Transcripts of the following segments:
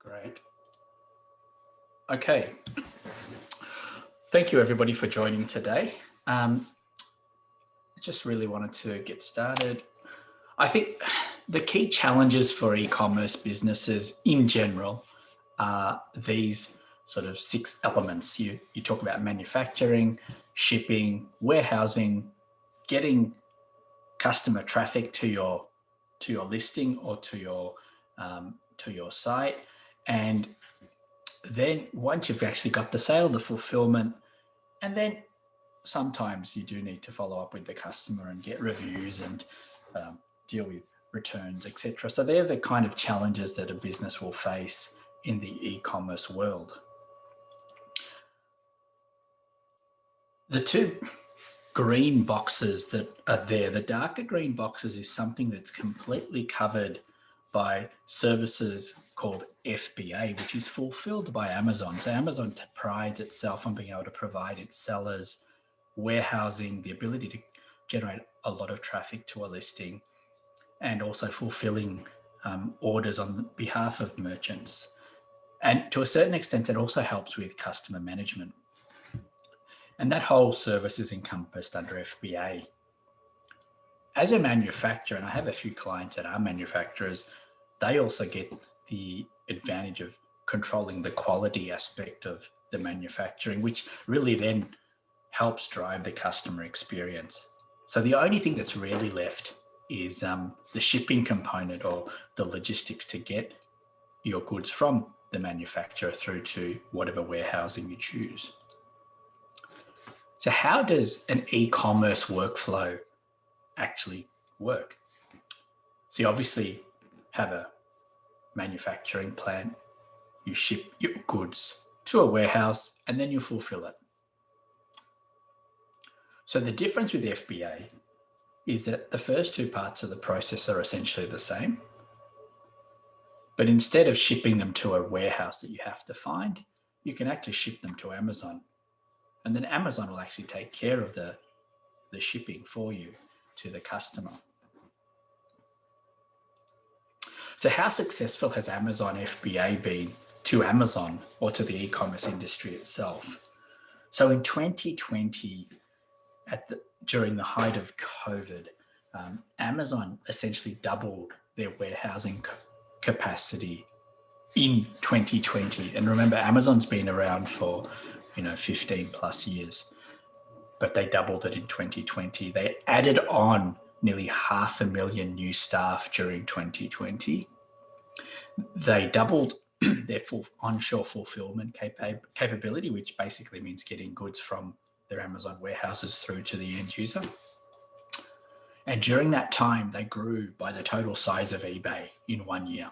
Great. Okay. Thank you, everybody, for joining today. I just really wanted to get started. I think the key challenges for e-commerce businesses in general are these sort of 6 elements. You talk about manufacturing, shipping, warehousing, getting customer traffic to your listing or to your site, and then once you've actually got the sale, the fulfillment, and then sometimes you do need to follow up with the customer and get reviews and deal with returns, etc. So they're the kind of challenges that a business will face in the e-commerce world. The 2 green boxes that are there, the darker green boxes is something that's completely covered by services called FBA, which is fulfilled by Amazon. So Amazon prides itself on being able to provide its sellers warehousing, the ability to generate a lot of traffic to a listing, and also fulfilling orders on behalf of merchants. And to a certain extent, it also helps with customer management. And that whole service is encompassed under FBA. As a manufacturer, and I have a few clients that are manufacturers, they also get the advantage of controlling the quality aspect of the manufacturing, which really then helps drive the customer experience. So the only thing that's really left is the shipping component, or the logistics to get your goods from the manufacturer through to whatever warehousing you choose. So how does an e-commerce workflow actually work? So you obviously have a manufacturing plant, you ship your goods to a warehouse, and then you fulfill it. So the difference with FBA is that the first 2 parts of the process are essentially the same. But instead of shipping them to a warehouse that you have to find, you can actually ship them to Amazon. And then Amazon will actually take care of the shipping for you to the customer. So how successful has Amazon FBA been to Amazon or to the e-commerce industry itself? So in 2020, during the height of COVID, Amazon essentially doubled their warehousing capacity in 2020. And remember, Amazon's been around for 15 plus years, but they doubled it in 2020. They added on nearly 500,000 new staff during 2020. They doubled their full onshore fulfillment capability, which basically means getting goods from their Amazon warehouses through to the end user. And during that time, they grew by the total size of eBay in 1 year.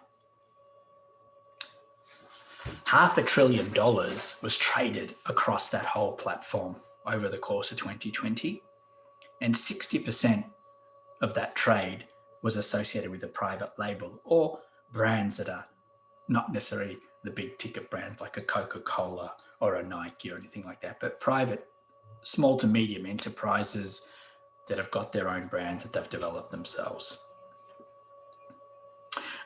$500 billion was traded across that whole platform over the course of 2020. And 60% of that trade was associated with a private label, or brands that are not necessarily the big ticket brands like a Coca-Cola or a Nike or anything like that, but private, small to medium enterprises that have got their own brands that they've developed themselves.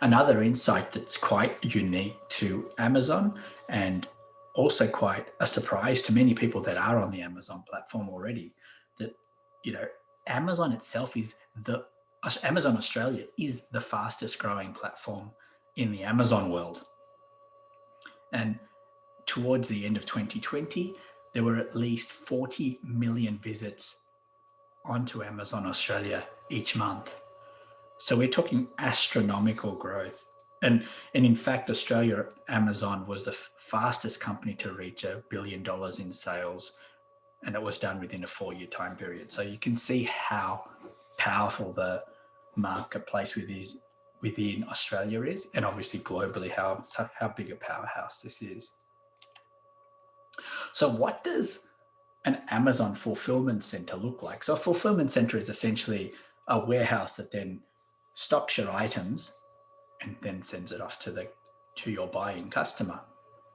Another insight that's quite unique to Amazon, and also quite a surprise to many people that are on the Amazon platform already, that Amazon itself Amazon Australia is the fastest growing platform in the Amazon world. And towards the end of 2020, there were at least 40 million visits onto Amazon Australia each month. So we're talking astronomical growth. And in fact, Australia, Amazon was the fastest company to reach $1 billion in sales, and it was done within a 4-year time period. So you can see how powerful the marketplace within Australia is, and obviously globally how big a powerhouse this is. So what does an Amazon fulfillment center look like? So a fulfillment center is essentially a warehouse that then stocks your items and then sends it off to your buying customer.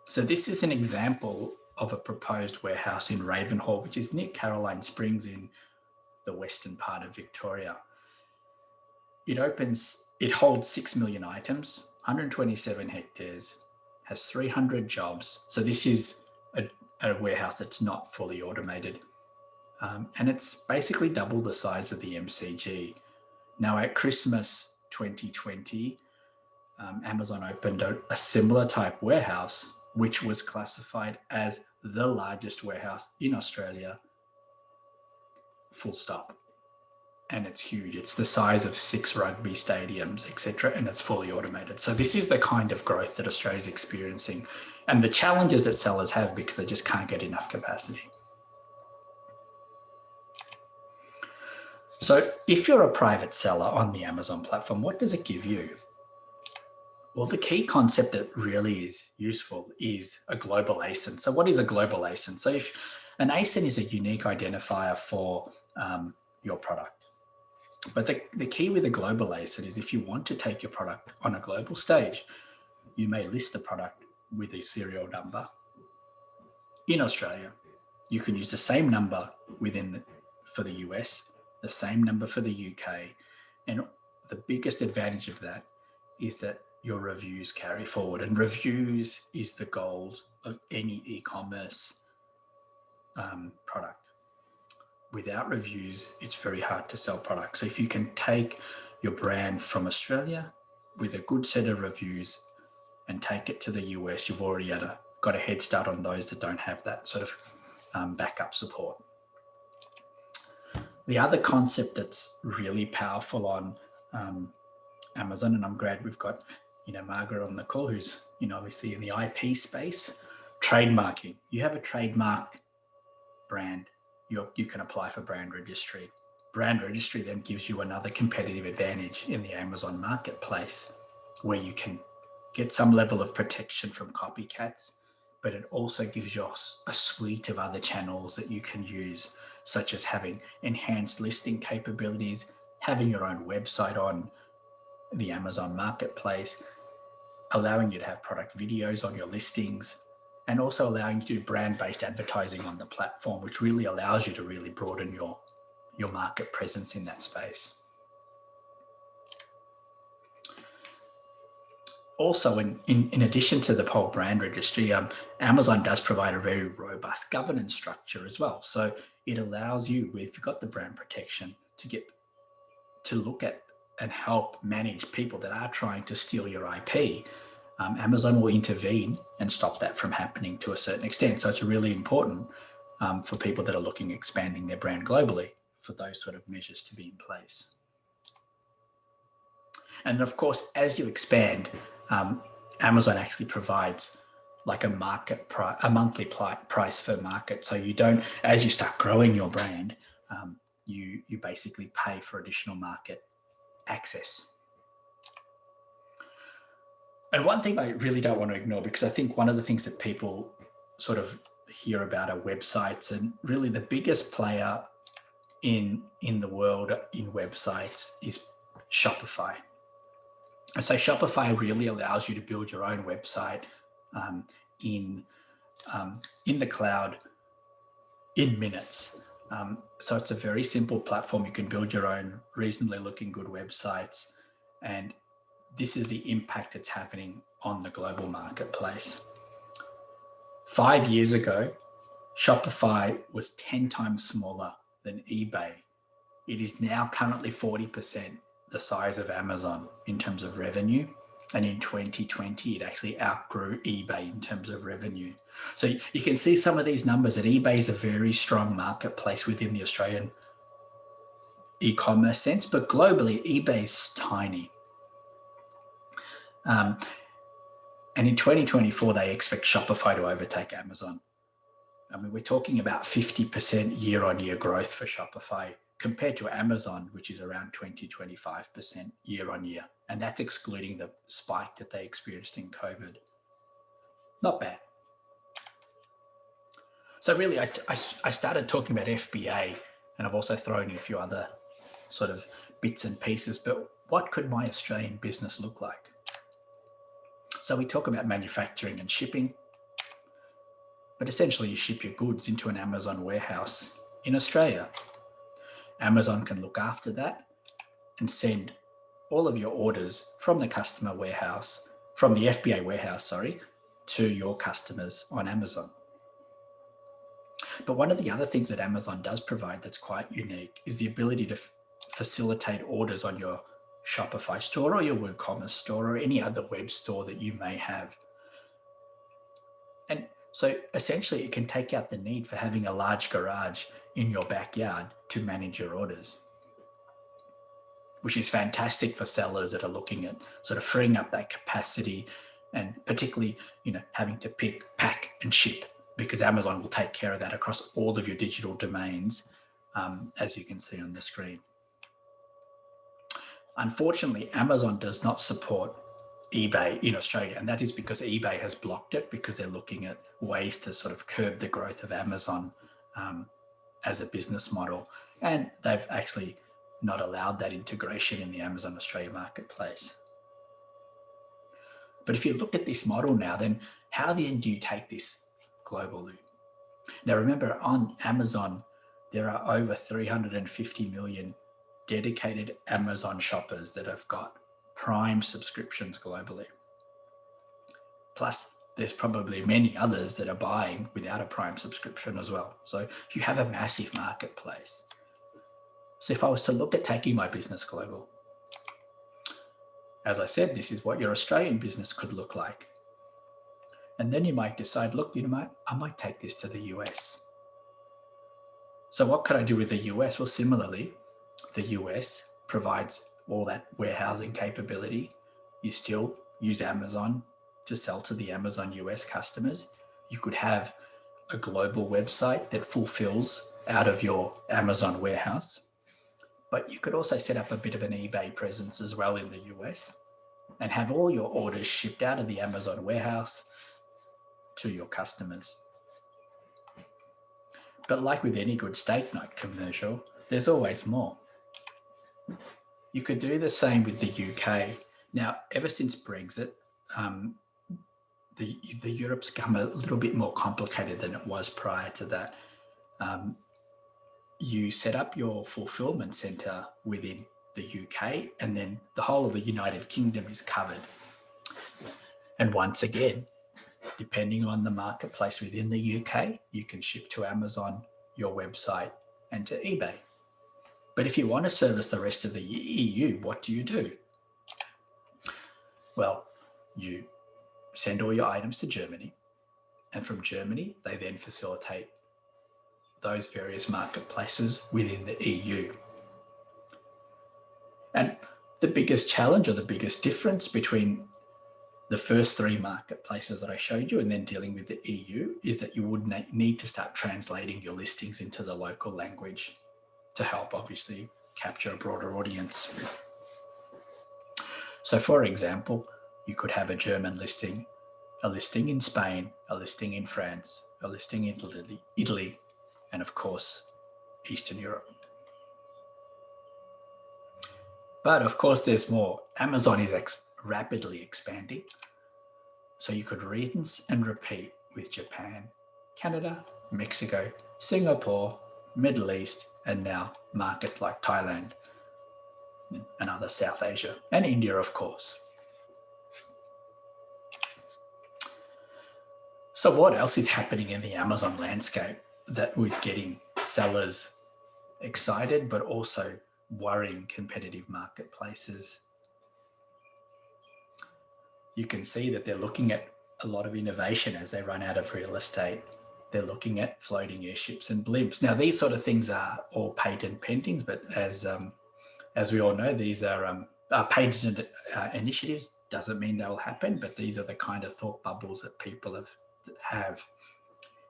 So this is an example of a proposed warehouse in Ravenhall, which is near Caroline Springs in the western part of Victoria. It holds 6 million items, 127 hectares, has 300 jobs. So this is a warehouse that's not fully automated. And it's basically double the size of the MCG. Now at Christmas 2020, Amazon opened a similar type warehouse, which was classified as the largest warehouse in Australia, full stop. And it's huge. It's the size of 6 rugby stadiums, etc., and it's fully automated. So this is the kind of growth that Australia is experiencing, and the challenges that sellers have because they just can't get enough capacity. So if you're a private seller on the Amazon platform, what does it give you? Well, the key concept that really is useful is a global ASIN. So what is a global ASIN? So if an ASIN is a unique identifier for your product. But the key with a global ASIN is if you want to take your product on a global stage, you may list the product with a serial number in Australia. You can use the same number for the US, the same number for the UK. And the biggest advantage of that is that your reviews carry forward. And reviews is the gold of any e-commerce product. Without reviews, it's very hard to sell products. So if you can take your brand from Australia with a good set of reviews and take it to the US, you've already got a head start on those that don't have that sort of backup support. The other concept that's really powerful on Amazon, and I'm glad we've got Margaret on the call, who's obviously in the IP space, trademarking. You have a trademark brand, you can apply for brand registry. Brand registry then gives you another competitive advantage in the Amazon marketplace, where you can get some level of protection from copycats, but it also gives you a suite of other channels that you can use, such as having enhanced listing capabilities, having your own website on the Amazon marketplace, allowing you to have product videos on your listings, and also allowing you to do brand-based advertising on the platform, which really allows you to really broaden your market presence in that space. Also, in addition to the whole brand registry, Amazon does provide a very robust governance structure as well. So it allows you, if you've got the brand protection, to look at and help manage people that are trying to steal your IP. Amazon will intervene and stop that from happening to a certain extent. So it's really important for people that are looking at expanding their brand globally for those sort of measures to be in place. And of course, as you expand, Amazon actually provides like a monthly price for market. So you don't, as you start growing your brand, you basically pay for additional market access. And one thing I really don't want to ignore, because I think one of the things that people sort of hear about are websites, and really the biggest player in the world in websites is Shopify. And so Shopify really allows you to build your own website in the cloud in minutes. So it's a very simple platform. You can build your own reasonably looking good websites, and this is the impact it's having on the global marketplace. 5 years ago, Shopify was 10 times smaller than eBay. It is now currently 40% the size of Amazon in terms of revenue. And in 2020, it actually outgrew eBay in terms of revenue. So you can see some of these numbers, that eBay is a very strong marketplace within the Australian e-commerce sense, but globally, eBay is tiny. And in 2024, they expect Shopify to overtake Amazon. I mean, we're talking about 50% year-on-year growth for Shopify compared to Amazon, which is around 20-25% year-on-year. And that's excluding the spike that they experienced in COVID. Not bad. So really, I started talking about FBA, and I've also thrown in a few other sort of bits and pieces, but what could my Australian business look like? So we talk about manufacturing and shipping, but essentially you ship your goods into an Amazon warehouse in Australia. Amazon can look after that and send all of your orders from the customer warehouse, from the FBA warehouse, to your customers on Amazon. But one of the other things that Amazon does provide that's quite unique is the ability to facilitate orders on your Shopify store or your WooCommerce store or any other web store that you may have. And so essentially it can take out the need for having a large garage in your backyard to manage your orders, which is fantastic for sellers that are looking at sort of freeing up that capacity and particularly, having to pick, pack and ship, because Amazon will take care of that across all of your digital domains, as you can see on the screen. Unfortunately, Amazon does not support eBay in Australia, and that is because eBay has blocked it because they're looking at ways to sort of curb the growth of Amazon as a business model, and they've actually not allowed that integration in the Amazon Australia marketplace. But if you look at this model now, then how then do you take this globally? Now remember, on Amazon, there are over 350 million dedicated Amazon shoppers that have got Prime subscriptions globally. Plus, there's probably many others that are buying without a Prime subscription as well. So you have a massive marketplace. So if I was to look at taking my business global, as I said, this is what your Australian business could look like. And then you might decide, look, I might take this to the US. So what could I do with the US? Well, similarly, the US provides all that warehousing capability. You still use Amazon to sell to the Amazon US customers. You could have a global website that fulfills out of your Amazon warehouse. But you could also set up a bit of an eBay presence as well in the US and have all your orders shipped out of the Amazon warehouse to your customers. But like with any good steak night commercial, there's always more. You could do the same with the UK. Now, ever since Brexit, the Europe's become a little bit more complicated than it was prior to that. You set up your fulfillment centre within the UK, and then the whole of the United Kingdom is covered. And once again, depending on the marketplace within the UK, you can ship to Amazon, your website, and to eBay. But if you want to service the rest of the EU, what do? Well, you send all your items to Germany, and from Germany, they then facilitate those various marketplaces within the EU. And the biggest challenge or the biggest difference between the first three marketplaces that I showed you and then dealing with the EU is that you would need to start translating your listings into the local language to help obviously capture a broader audience. So for example, you could have a German listing, a listing in Spain, a listing in France, a listing in Italy, and of course, Eastern Europe. But of course, there's more. Amazon is rapidly expanding. So you could rinse and repeat with Japan, Canada, Mexico, Singapore, Middle East, and now markets like Thailand and other South Asia, and India, of course. So what else is happening in the Amazon landscape that was getting sellers excited, but also worrying competitive marketplaces? You can see that they're looking at a lot of innovation as they run out of real estate. They're looking at floating airships and blimps. Now, these sort of things are all patent pending, but as we all know, these are patented initiatives. Doesn't mean they'll happen, but these are the kind of thought bubbles that people have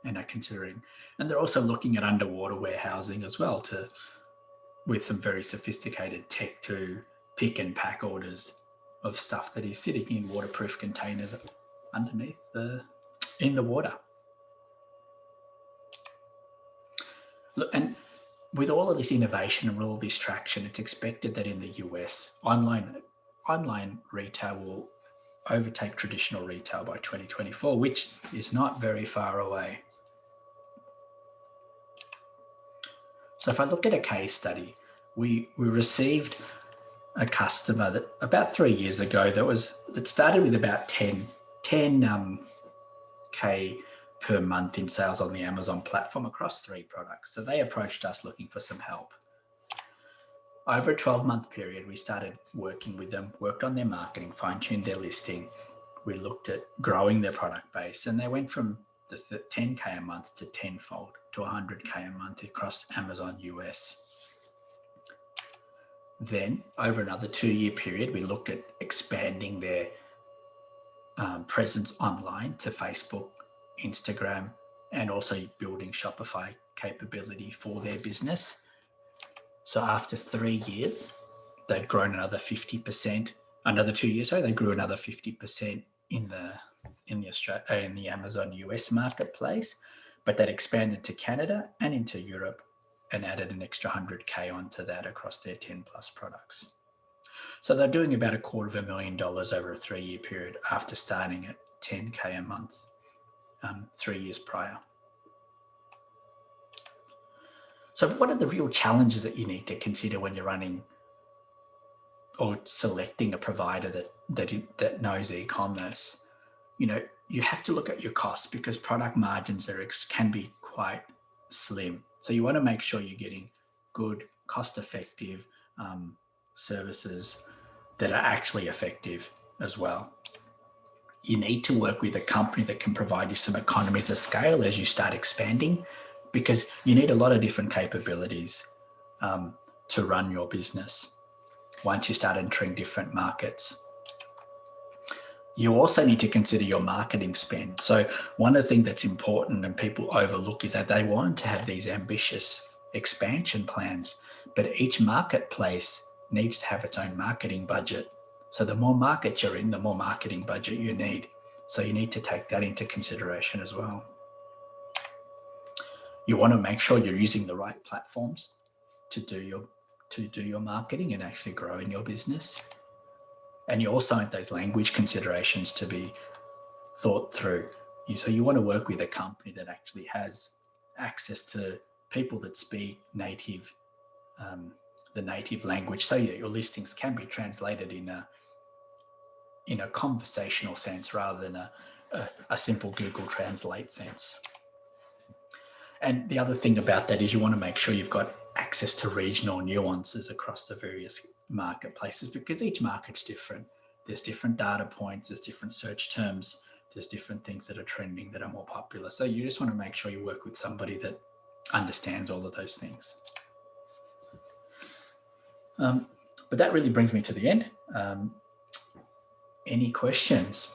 and are considering. And they're also looking at underwater warehousing as well, with some very sophisticated tech to pick and pack orders of stuff that is sitting in waterproof containers underneath in the water. Look, and with all of this innovation and all this traction, it's expected that in the US, online retail will overtake traditional retail by 2024, which is not very far away. So if I look at a case study, we received a customer that about 3 years ago that started with about 10 6K per month in sales on the Amazon platform across 3 products. So they approached us looking for some help. Over a 12-month period, we started working with them, worked on their marketing, fine-tuned their listing. We looked at growing their product base, and they went from the 10K a month to tenfold to 100K a month across Amazon US. Then, over another 2-year period, we looked at expanding their presence online to Facebook, Instagram, and also building Shopify capability for their business. So after 3 years, they'd grown another 50%. Another 2 years, they grew another 50% in the Amazon US marketplace, but they'd expanded to Canada and into Europe and added an extra 100K onto that across their 10 plus products. So they're doing about $250,000 over a 3-year period after starting at 10K a month 3 years prior. So what are the real challenges that you need to consider when you're running or selecting a provider that knows e-commerce? You have to look at your costs because product margins can be quite slim. So you want to make sure you're getting good, cost-effective services that are actually effective as well. You need to work with a company that can provide you some economies of scale as you start expanding, because you need a lot of different capabilities to run your business once you start entering different markets. You also need to consider your marketing spend. So one of the things that's important and people overlook is that they want to have these ambitious expansion plans, but each marketplace needs to have its own marketing budget. So the more markets you're in, the more marketing budget you need. So you need to take that into consideration as well. You want to make sure you're using the right platforms to do your marketing and actually growing your business. And you also want those language considerations to be thought through. So you want to work with a company that actually has access to people that speak the native language, so that your listings can be translated in a conversational sense rather than a simple Google Translate sense. And the other thing about that is you want to make sure you've got access to regional nuances across the various marketplaces, because each market's different. There's different data points, there's different search terms, there's different things that are trending that are more popular. So you just want to make sure you work with somebody that understands all of those things. But that really brings me to the end. Any questions?